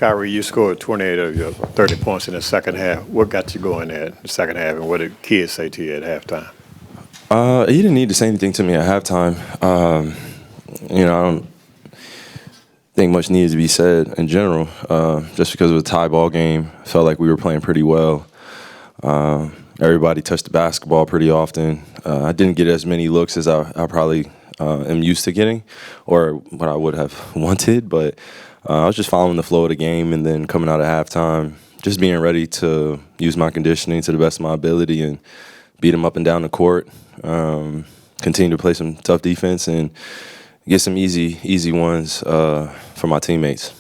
Kyrie, you scored 28 of your 30 points in the second half. What got you going there in the second half, and what did kids say to you at halftime? He didn't need to say anything to me at halftime. I don't think much needed to be said in general. Just because it was a tie ball game, I felt like we were playing pretty well. Everybody touched the basketball pretty often. I didn't get as many looks as I probably am used to getting, or what I would have wanted, but I was just following the flow of the game, and then coming out at halftime, just being ready to use my conditioning to the best of my ability and beat them up and down the court, continue to play some tough defense, and get some easy ones for my teammates.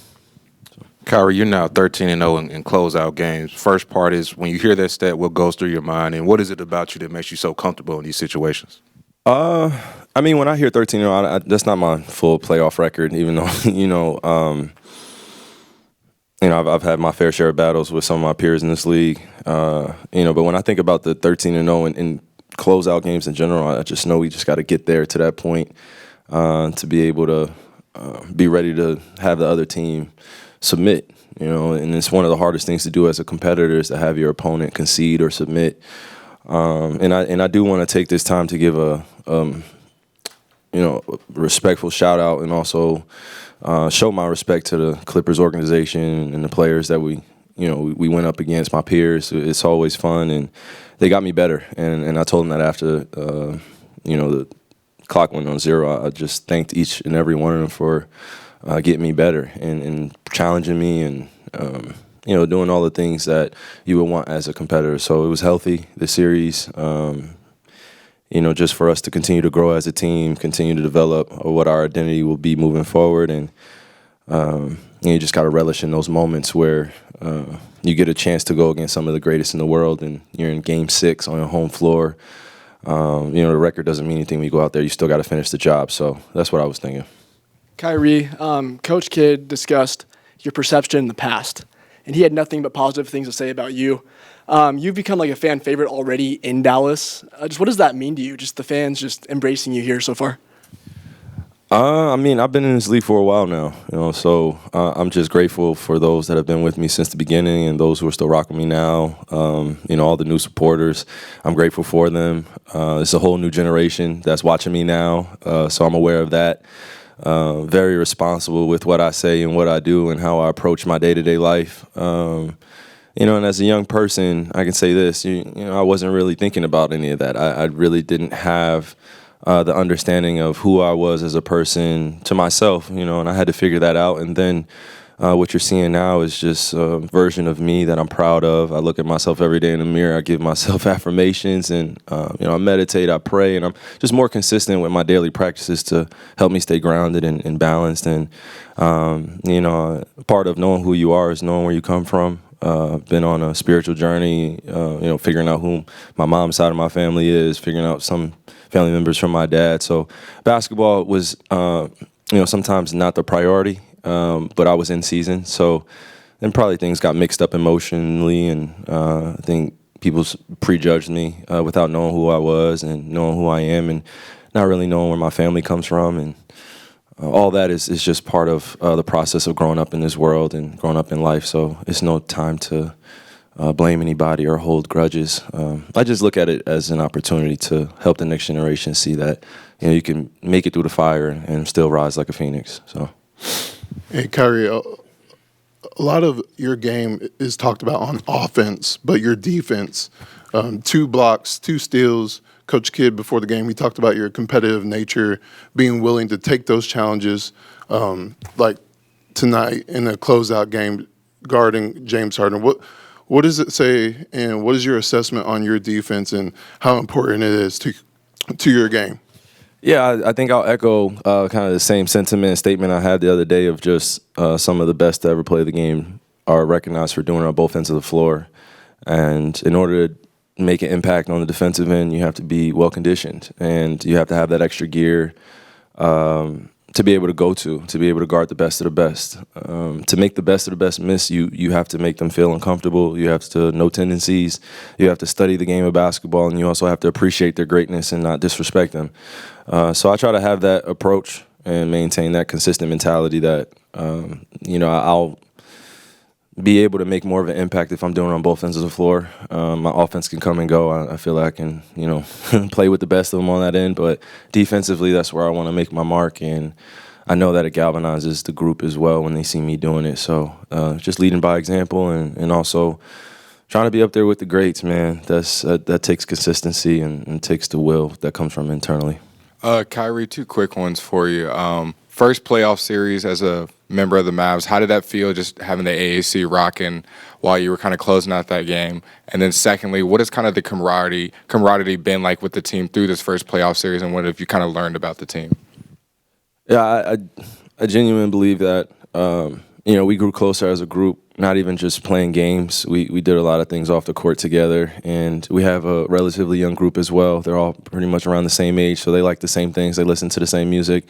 Kyrie, you're now 13-0 in closeout games. First part is, when you hear that stat, what goes through your mind, and what is it about you that makes you so comfortable in these situations? When I hear 13-0, that's not my full playoff record, even though, I've had my fair share of battles with some of my peers in this league. But when I think about the 13-0 in closeout games in general, I just know we just got to get there to that point to be able to be ready to have the other team submit. And it's one of the hardest things to do as a competitor is to have your opponent concede or submit. And I do want to take this time to give a respectful shout out, and also show my respect to the Clippers organization and the players that we went up against, my peers. It's always fun, and they got me better. And I told them that after the clock went on zero, I just thanked each and every one of them for getting me better and challenging me, and doing all the things that you would want as a competitor. So it was healthy, this series, just for us to continue to grow as a team, continue to develop what our identity will be moving forward. And you just got to relish in those moments where you get a chance to go against some of the greatest in the world, and you're in Game 6 on your home floor. The record doesn't mean anything when you go out there. You still got to finish the job. So that's what I was thinking. Kyrie, Coach Kidd discussed your perception in the past, and he had nothing but positive things to say about you. You've become like a fan favorite already in Dallas. Just what does that mean to you? Just the fans just embracing you here so far? I've been in this league for a while now, so I'm just grateful for those that have been with me since the beginning, and those who are still rocking me now. All the new supporters, I'm grateful for them. It's a whole new generation that's watching me now, so I'm aware of that. Very responsible with what I say and what I do and how I approach my day-to-day life. And as a young person, I can say this, I wasn't really thinking about any of that. I really didn't have the understanding of who I was as a person to myself, and I had to figure that out. And then what you're seeing now is just a version of me that I'm proud of. I look at myself every day in the mirror. I give myself affirmations, and I meditate, I pray, and I'm just more consistent with my daily practices to help me stay grounded and balanced. And part of knowing who you are is knowing where you come from. Been on a spiritual journey, figuring out who my mom's side of my family is, figuring out some family members from my dad. So basketball was, sometimes not the priority, but I was in season. So then probably things got mixed up emotionally, and I think people prejudged me without knowing who I was and knowing who I am, and not really knowing where my family comes from. And all that is just part of the process of growing up in this world and growing up in life. So it's no time to blame anybody or hold grudges. I just look at it as an opportunity to help the next generation see that you can make it through the fire and still rise like a phoenix. So, hey, Kyrie, a lot of your game is talked about on offense, but your defense, 2 blocks, 2 steals. Coach Kidd, before the game, he talked about your competitive nature, being willing to take those challenges, like tonight in a closeout game, guarding James Harden. What does it say, and what is your assessment on your defense and how important it is to your game? Yeah, I think I'll echo kind of the same sentiment and statement I had the other day of just some of the best to ever play the game are recognized for doing it on both ends of the floor. And in order to make an impact on the defensive end, you have to be well-conditioned, and you have to have that extra gear to be able to be able to guard the best of the best. To make the best of the best miss, you have to make them feel uncomfortable. You have to know tendencies. You have to study the game of basketball, and you also have to appreciate their greatness and not disrespect them. So I try to have that approach and maintain that consistent mentality that, I'll be able to make more of an impact if I'm doing it on both ends of the floor. My offense can come and go. I feel like I can, play with the best of them on that end. But defensively, that's where I want to make my mark. And I know that it galvanizes the group as well when they see me doing it. So just leading by example and also trying to be up there with the greats, man. That takes consistency and takes the will that comes from internally. Kyrie, 2 quick ones for you. First playoff series as a member of the Mavs, how did that feel, just having the AAC rocking while you were kind of closing out that game? And then secondly, what has kind of the camaraderie been like with the team through this first playoff series, and what have you kind of learned about the team? Yeah, I genuinely believe that, we grew closer as a group, not even just playing games. We did a lot of things off the court together, and we have a relatively young group as well. They're all pretty much around the same age, so they like the same things. They listen to the same music.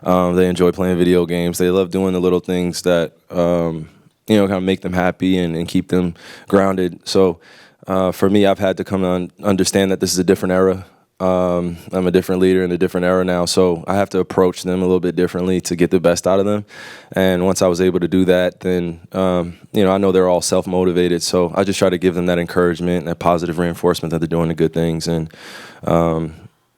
They enjoy playing video games. They love doing the little things that, kind of make them happy and keep them grounded. So for me, I've had to come to understand that this is a different era. I'm a different leader in a different era now, so I have to approach them a little bit differently to get the best out of them. And once I was able to do that, then, I know they're all self-motivated, so I just try to give them that encouragement, that positive reinforcement that they're doing the good things, and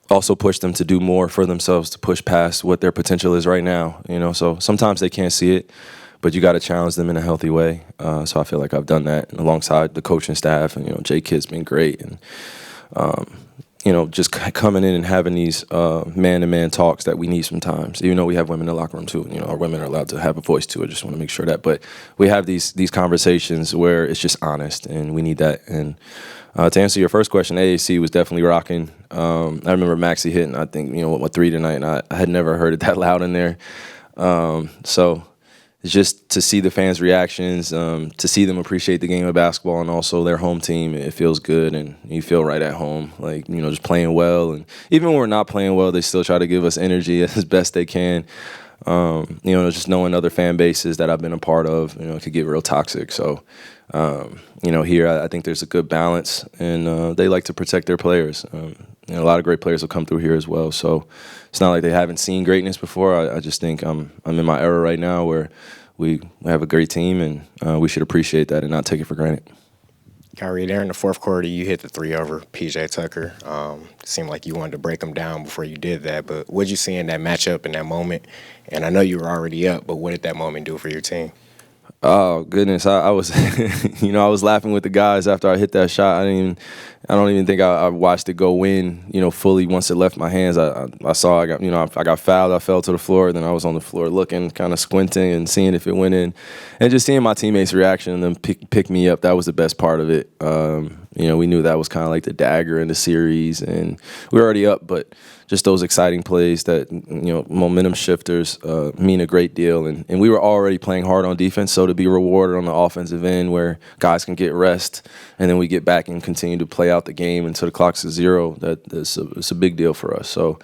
also push them to do more for themselves, to push past what their potential is right now. So sometimes they can't see it, but you got to challenge them in a healthy way. So I feel like I've done that alongside the coaching staff, and Jay Kidd's been great, and just coming in and having these man-to-man talks that we need sometimes. Even though we have women in the locker room too, our women are allowed to have a voice too. I just want to make sure that. But we have these conversations where it's just honest, and we need that. And to answer your first question, AAC was definitely rocking. I remember Maxey hitting, I think, 3 tonight, and I had never heard it that loud in there. So it's just to see the fans' reactions, to see them appreciate the game of basketball and also their home team. It feels good, and you feel right at home, like, just playing well. And even when we're not playing well, they still try to give us energy as best they can. Just knowing other fan bases that I've been a part of, it could get real toxic. So, here I think there's a good balance, and they like to protect their players. A lot of great players will come through here as well. So it's not like they haven't seen greatness before. I just think I'm in my era right now where we have a great team, and we should appreciate that and not take it for granted. Kyrie, there in the fourth quarter, you hit the 3 over PJ Tucker. It seemed like you wanted to break him down before you did that. But what did you see in that matchup in that moment? And I know you were already up, but what did that moment do for your team? Oh goodness, I was, I was laughing with the guys after I hit that shot. I don't even think I watched it go in, fully once it left my hands. I saw I got fouled. I fell to the floor. Then I was on the floor looking, kind of squinting and seeing if it went in, and just seeing my teammates' reaction and them pick me up. That was the best part of it. We knew that was kind of like the dagger in the series, and we were already up, but just those exciting plays that, momentum shifters mean a great deal. And we were already playing hard on defense, so to be rewarded on the offensive end where guys can get rest and then we get back and continue to play out the game until the clock's at 0, it's a big deal for us. So,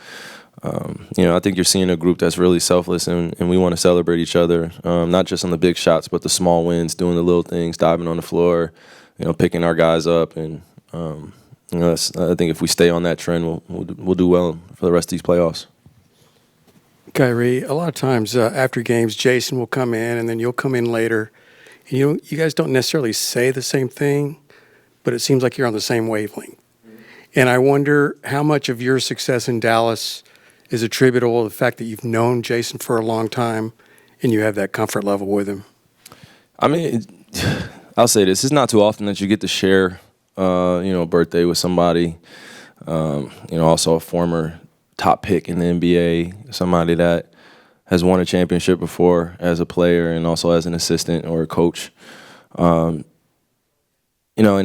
I think you're seeing a group that's really selfless, and we want to celebrate each other, not just on the big shots, but the small wins, doing the little things, diving on the floor, picking our guys up. And I think if we stay on that trend, we'll do well for the rest of these playoffs. Kyrie, a lot of times after games, Jason will come in, and then you'll come in later. And you guys don't necessarily say the same thing, but it seems like you're on the same wavelength. And I wonder how much of your success in Dallas is attributable to the fact that you've known Jason for a long time and you have that comfort level with him. I'll say this. It's not too often that you get to share a birthday with somebody, also a former top pick in the NBA, somebody that has won a championship before as a player and also as an assistant or a coach. And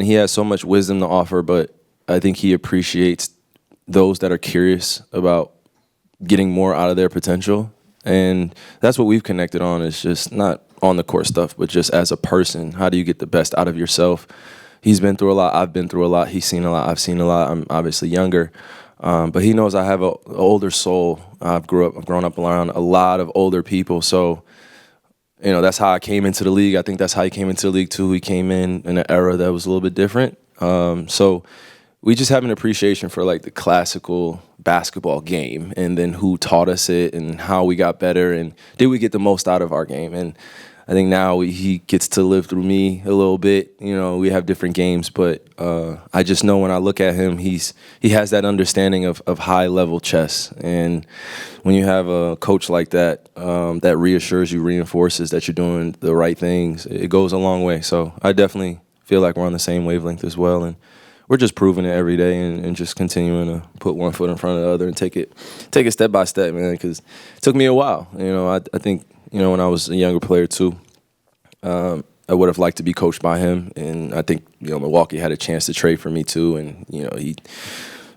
he has so much wisdom to offer, but I think he appreciates those that are curious about getting more out of their potential. And that's what we've connected on, is just not on the court stuff, but just as a person. How do you get the best out of yourself? He's been through a lot. I've been through a lot. He's seen a lot. I've seen a lot. I'm obviously younger. But he knows I have an older soul. I've grown up around a lot of older people. So, that's how I came into the league. I think that's how he came into the league too. He came in an era that was a little bit different. So we just have an appreciation for like the classical basketball game, and then who taught us it and how we got better and did we get the most out of our game. And I think now he gets to live through me a little bit. You know, we have different games, but I just know when I look at him, he has that understanding of high level chess. And when you have a coach like that, that reassures you, reinforces that you're doing the right things, it goes a long way. So I definitely feel like we're on the same wavelength as well, and we're just proving it every day and just continuing to put one foot in front of the other and take it step by step, man. Because it took me a while. You know, I think, you know, when I was a younger player too, I would have liked to be coached by him, and I think, you know, Milwaukee had a chance to trade for me too, and you know,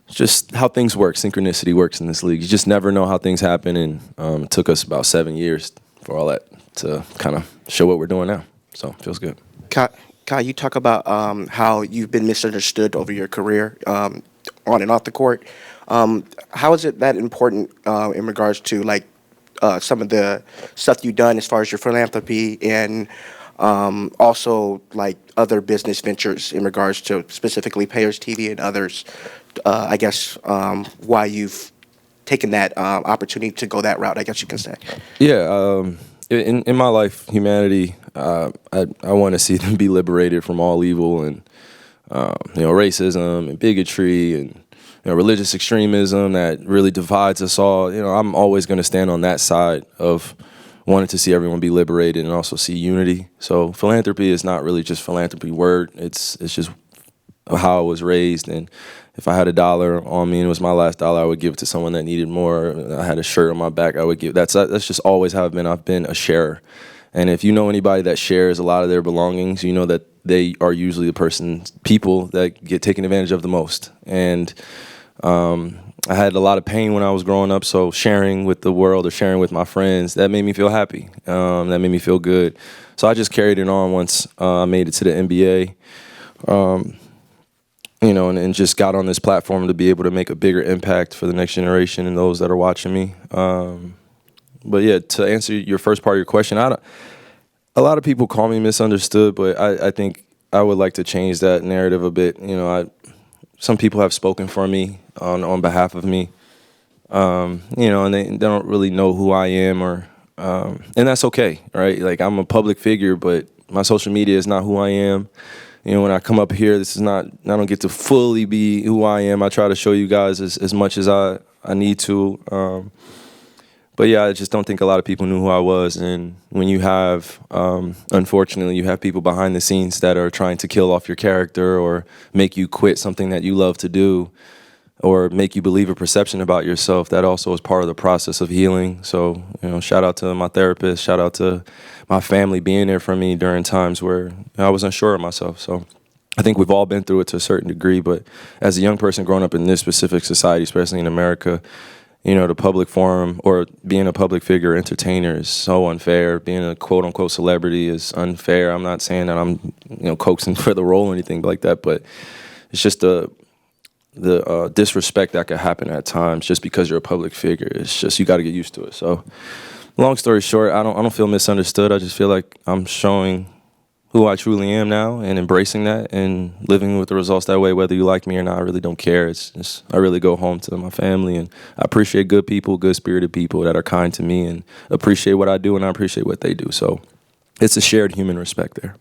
just how things work, synchronicity works in this league. You just never know how things happen, and it took us about 7 years for all that to kind of show what we're doing now. So it feels good. Kai, you talk about how you've been misunderstood over your career on and off the court. How is it that important in regards to like some of the stuff you've done as far as your philanthropy and also like other business ventures in regards to specifically Payers TV and others? I guess why you've taken that opportunity to go that route, I guess you can say. Yeah. In my life, humanity, I want to see them be liberated from all evil and, you know, racism and bigotry and, you know, religious extremism that really divides us all. You know, I'm always going to stand on that side of wanting to see everyone be liberated and also see unity. So philanthropy is not really just philanthropy word. It's just how I was raised. And if I had $1 on me and it was my last dollar, I would give it to someone that needed more. I had a shirt on my back, I would give. That's just always how I've been. I've been a sharer. And if you know anybody that shares a lot of their belongings, you know that they are usually the people that get taken advantage of the most. And I had a lot of pain when I was growing up, so sharing with the world or sharing with my friends, that made me feel happy. That made me feel good. So I just carried it on once I made it to the NBA. You know, and just got on this platform to be able to make a bigger impact for the next generation and those that are watching me. But yeah, to answer your first part of your question, a lot of people call me misunderstood, but I think I would like to change that narrative a bit. You know, some people have spoken for me on behalf of me, you know, and they don't really know who I am, and that's okay, right? Like, I'm a public figure, but my social media is not who I am. You know, when I come up here, I don't get to fully be who I am. I try to show you guys as much as I need to. But yeah, I just don't think a lot of people knew who I was. And when you have, unfortunately, you have people behind the scenes that are trying to kill off your character or make you quit something that you love to do or make you believe a perception about yourself, that also is part of the process of healing. So, you know, shout out to my therapist, shout out to my family being there for me during times where I was unsure of myself. So I think we've all been through it to a certain degree, but as a young person growing up in this specific society, especially in America, you know, the public forum or being a public figure entertainer is so unfair. Being a quote unquote celebrity is unfair. I'm not saying that I'm, you know, coaxing for the role or anything like that, but it's just the disrespect that could happen at times just because you're a public figure. It's just, you got to get used to it. So long story short, I don't feel misunderstood. I just feel like I'm showing who I truly am now and embracing that and living with the results that way, whether you like me or not. I really don't care. It's just, I really go home to my family, and I appreciate good people, good-spirited people that are kind to me and appreciate what I do, and I appreciate what they do. So it's a shared human respect there.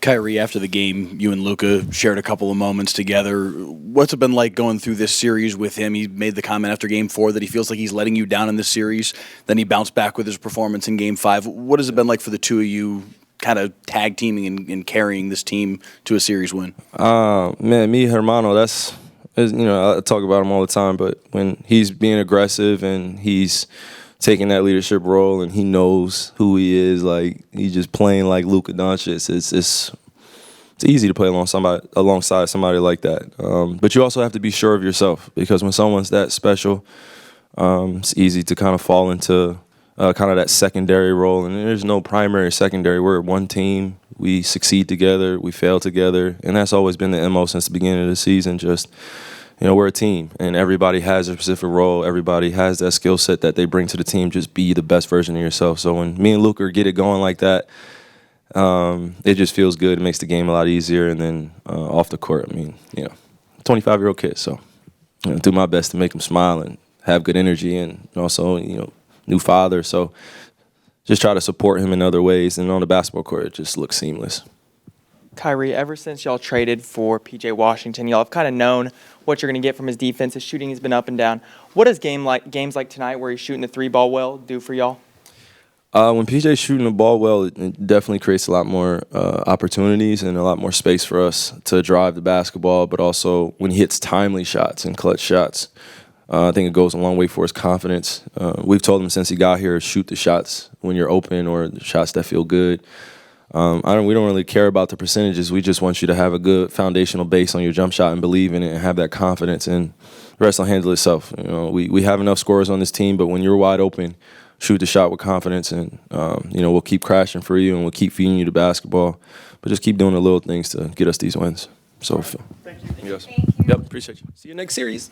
Kyrie, after the game, you and Luka shared a couple of moments together. What's it been like going through this series with him? He made the comment after Game 4 that he feels like he's letting you down in this series. Then he bounced back with his performance in Game 5. What has it been like for the two of you kind of tag teaming and carrying this team to a series win? Man, mi hermano, you know, I talk about him all the time, but when he's being aggressive and he's taking that leadership role and he knows who he is, like, he's just playing like Luka Doncic, it's easy to play alongside somebody like that. But you also have to be sure of yourself, because when someone's that special, it's easy to kind of fall into kind of that secondary role. And there's no primary or secondary. We're one team. We succeed together. We fail together. And that's always been the MO since the beginning of the season. Just, you know, we're a team, and everybody has a specific role. Everybody has that skill set that they bring to the team. Just be the best version of yourself. So when me and Luka get it going like that, it just feels good. It makes the game a lot easier. And then off the court, I mean, you know, 25-year-old kid. So, you know, do my best to make them smile and have good energy, and also, you know, new father. So just try to support him in other ways. And on the basketball court, it just looks seamless. Kyrie, ever since y'all traded for PJ Washington, y'all have kind of known what you're going to get from his defense. His shooting has been up and down. What does games like tonight, where he's shooting the 3-ball well, do for y'all? When PJ's shooting the ball well, it definitely creates a lot more opportunities and a lot more space for us to drive the basketball, but also when he hits timely shots and clutch shots, I think it goes a long way for his confidence. We've told him since he got here, shoot the shots when you're open or the shots that feel good. We don't really care about the percentages. We just want you to have a good foundational base on your jump shot and believe in it and have that confidence, and the rest will handle itself. We have enough scorers on this team, but when you're wide open, shoot the shot with confidence, and we'll keep crashing for you and we'll keep feeding you the basketball, but just keep doing the little things to get us these wins. So, Thank you. Yes. Thank you. Yep, appreciate you. See you next series.